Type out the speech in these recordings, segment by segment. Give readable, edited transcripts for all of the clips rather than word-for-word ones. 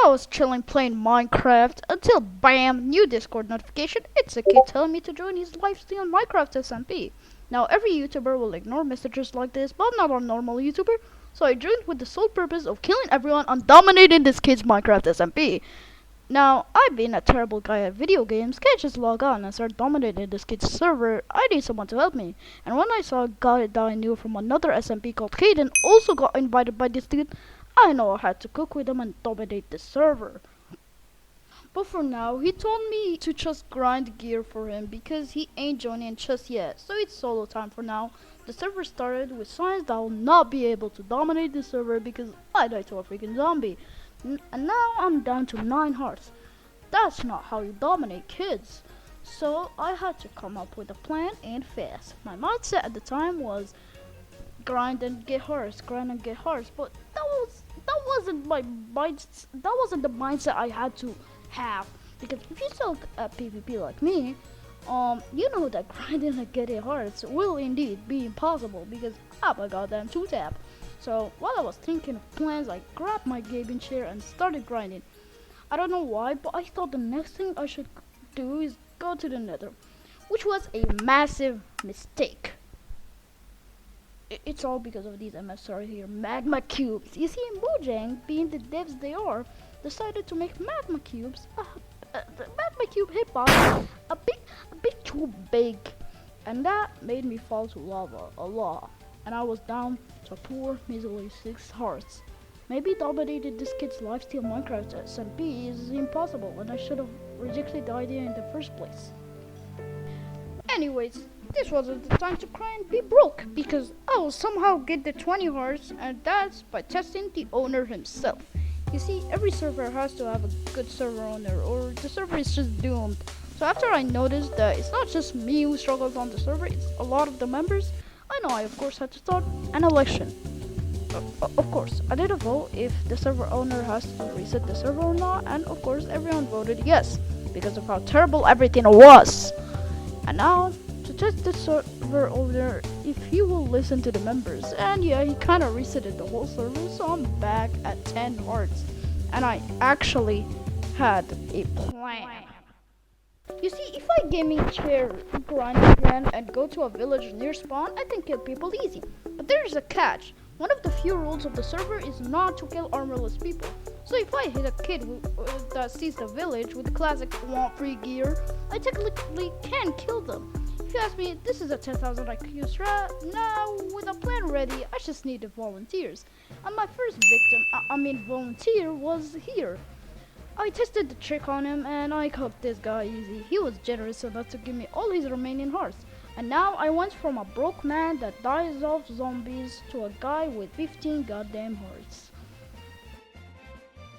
I was chilling playing Minecraft until bam, new Discord notification. It's a kid telling me to join his LifeSteal Minecraft SMP. Now every YouTuber will ignore messages like this, but I'm not a normal YouTuber, so I joined with the sole purpose of killing everyone and dominating this kid's Minecraft SMP. Now, I've been a terrible guy at video games, can't just log on and start dominating this kid's server. I need someone to help me. And when I saw a guy that I knew from another SMP called Caden also got invited by this dude, I know I had to cook with him and dominate the server. But for now, he told me to just grind gear for him because he ain't joining just yet. So it's solo time for now. The server started with signs that I will not be able to dominate the server because I died to a freaking zombie. And now I'm down to 9 hearts. That's not how you dominate kids. So I had to come up with a plan and fast. My mindset at the time was grind and get hearts, grind and get hearts. But that wasn't my mindset. That wasn't the mindset I had to have. Because if you suck at PvP like me, you know that grinding and getting hearts will indeed be impossible because I'm a goddamn 2-tap. So while I was thinking of plans, I grabbed my gaming chair and started grinding. I don't know why, but I thought the next thing I should do is go to the nether, which was a massive mistake. It's all because of these MSR here, magma cubes. You see, Mojang, being the devs they are, decided to make magma cubes, the magma cube hitbox, a bit too big, and that made me fall to lava a lot. And I was down to poor measly 6 hearts. Maybe dominating this kid's LifeSteal Minecraft SMP is impossible and I should have rejected the idea in the first place. Anyways, this wasn't the time to cry and be broke because I will somehow get the 20 hearts, and that's by testing the owner himself. You see, every server has to have a good server owner or the server is just doomed. So after I noticed that it's not just me who struggles on the server, it's a lot of the members, I know I of course had to start an election. Of course, I did a vote if the server owner has to reset the server or not, and of course everyone voted yes, because of how terrible everything was. And now, to test the server owner, if he will listen to the members, and yeah, he kinda resetted the whole server, so I'm back at 10 hearts. And I actually had a plan. You see, if I gaming chair grind again and go to a village near spawn, I can kill people easy. But there's a catch. One of the few rules of the server is not to kill armorless people. So if I hit a kid that sees the village with the classic want free gear, I technically can kill them. If you ask me, this is a 10,000 IQ strat. Now, with a plan ready, I just needed volunteers. And my first volunteer was here. I tested the trick on him and I caught this guy easy. He was generous enough to give me all his remaining hearts. And now I went from a broke man that dies off zombies to a guy with 15 goddamn hearts.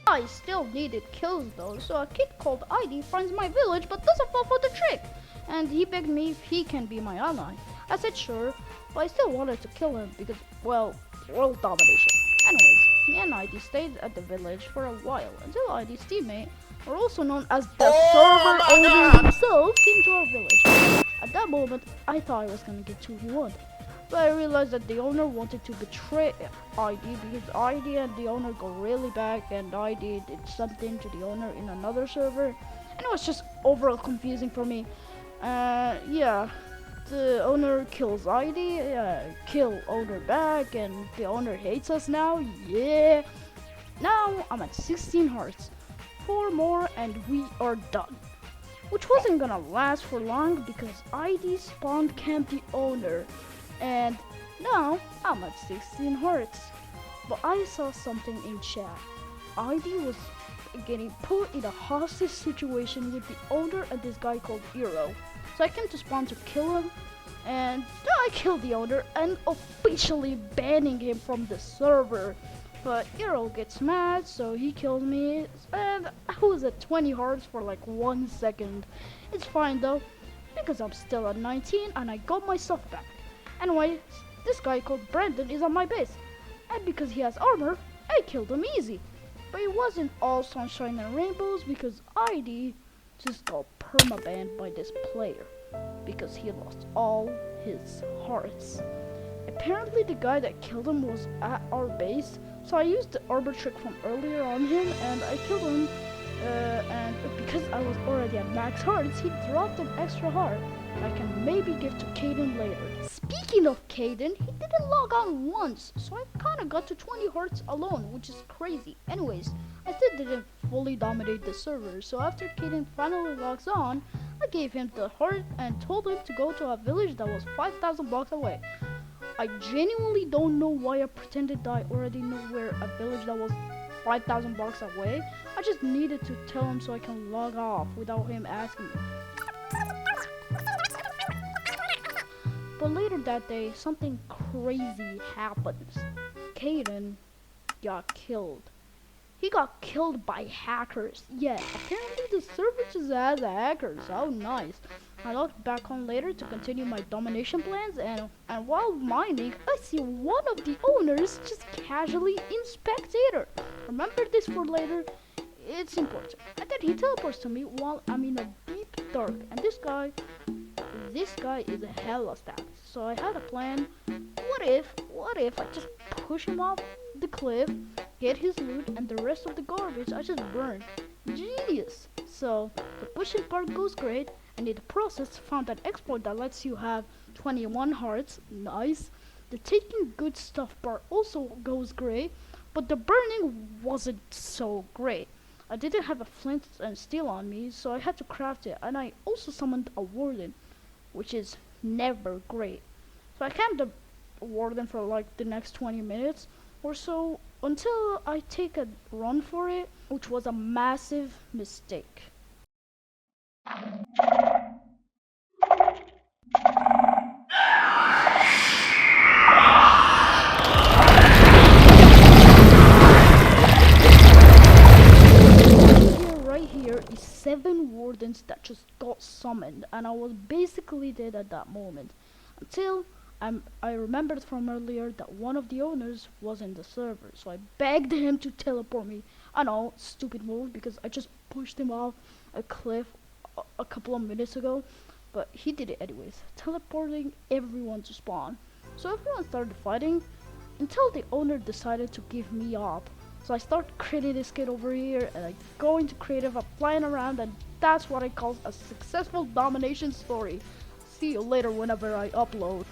I still needed kills though, so a kid called ID finds my village but doesn't fall for the trick. And he begged me if he can be my ally. I said sure, but I still wanted to kill him because, well, world domination. Anyways, me and ID stayed at the village for a while until ID's teammate, or also known as the server owner himself, came to our village. At that moment, I thought I was gonna get 2v1, but I realized that the owner wanted to betray ID because ID and the owner go really back, and ID did something to the owner in another server, and it was just overall confusing for me. Yeah. The owner kills ID, kill owner back, and the owner hates us now, yeah. Now I'm at 16 hearts, 4 more and we are done. Which wasn't gonna last for long because ID spawned camped the owner, and now I'm at 16 hearts. But I saw something in chat. ID was getting put in a hostage situation with the owner and this guy called Hero. So I came to spawn to kill him, and I killed the owner and officially banning him from the server. But Hero gets mad, so he kills me, and I was at 20 hearts for like 1 second. It's fine though, because I'm still at 19 and I got my stuff back. Anyway, this guy called Brandon is on my base, and because he has armor, I killed him easy. But it wasn't all sunshine and rainbows because ID just got permabanned by this player because he lost all his hearts. Apparently the guy that killed him was at our base, so I used the arbor trick from earlier on him and I killed him. And because I was already at max hearts, he dropped an extra heart I can maybe give to Caden later. Speaking of Caden, he didn't log on once, so I kinda got to 20 hearts alone, which is crazy. Anyways, I still didn't fully dominate the server, so after Caden finally logs on, I gave him the heart and told him to go to a village that was 5,000 blocks away. I genuinely don't know why I pretended that I already knew where a village that was 5,000 blocks away. I just needed to tell him so I can log off without him asking me. But later that day, something crazy happens. Caden got killed. He got killed by hackers. Yeah, apparently the server just has hackers. How nice. I logged back on later to continue my domination plans, and while mining, I see one of the owners just casually in spectator. Remember this for later? It's important. And then he teleports to me while I'm in a deep dark, and this guy is a hella stacked. So I had a plan. What if I just push him off the cliff, get his loot, and the rest of the garbage I just burned? Genius! So the pushing part goes great, and in the process found an exploit that lets you have 21 hearts. Nice. The taking good stuff part also goes great, but the burning wasn't so great. I didn't have a flint and steel on me, so I had to craft it, and I also summoned a warden, which is never great. So I camped the warden for like the next 20 minutes or so until I take a run for it, which was a massive mistake. Right here is 7 wardens that just got summoned, and I was basically dead at that moment until I remembered from earlier that one of the owners was in the server, so I begged him to teleport me. I know, stupid move, because I just pushed him off a cliff a couple of minutes ago, but he did it anyways, teleporting everyone to spawn. So everyone started fighting until the owner decided to give me up. So I start creating this kid over here, and I go into creative, I'm flying around, and that's what I call a successful domination story. See you later whenever I upload.